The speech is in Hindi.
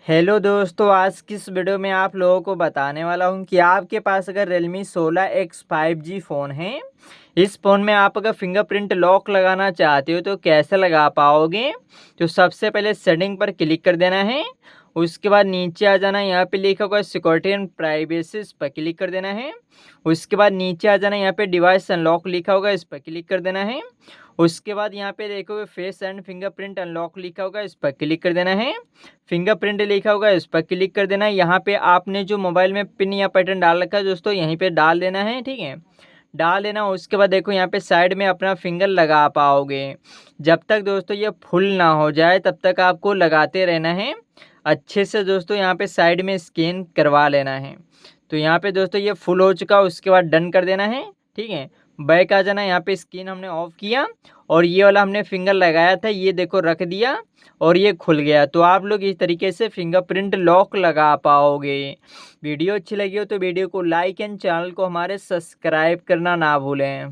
हेलो दोस्तों, आज की इस वीडियो में आप लोगों को बताने वाला हूं कि आपके पास अगर Realme 16X 5G फ़ोन है, इस फ़ोन में आप अगर फिंगरप्रिंट लॉक लगाना चाहते हो तो कैसे लगा पाओगे। तो सबसे पहले सेटिंग पर क्लिक कर देना है। उसके बाद नीचे आ जाना, यहाँ पे लिखा होगा सिक्योरिटी एंड प्राइवेसी, इस पर क्लिक कर देना है। उसके बाद नीचे आ जाना, यहाँ पे डिवाइस अनलॉक लिखा होगा, इस पर क्लिक कर देना है। उसके बाद यहाँ पे देखोगे फेस एंड फिंगरप्रिंट अनलॉक लिखा होगा, इस पर क्लिक कर देना है। फिंगरप्रिंट लिखा होगा, इस पर क्लिक कर देना है। यहाँ पे आपने जो मोबाइल में पिन या पैटर्न डाल रखा है दोस्तों, यहीं पे डाल देना है, ठीक है, डाल देना। उसके बाद देखो यहाँ पे साइड में अपना फिंगर लगा पाओगे। जब तक दोस्तों ये फुल ना हो जाए तब तक आपको लगाते रहना है अच्छे से दोस्तों। यहाँ पे साइड में स्कैन करवा लेना है। तो यहाँ पे दोस्तों ये फुल हो चुका, उसके बाद डन कर देना है, ठीक है। बैक आ जाना, यहाँ पे स्क्रीन हमने ऑफ किया और ये वाला हमने फिंगर लगाया था, ये देखो रख दिया और ये खुल गया। तो आप लोग इस तरीके से फिंगरप्रिंट लॉक लगा पाओगे। वीडियो अच्छी लगी हो तो वीडियो को लाइक एंड चैनल को हमारे सब्सक्राइब करना ना भूलें।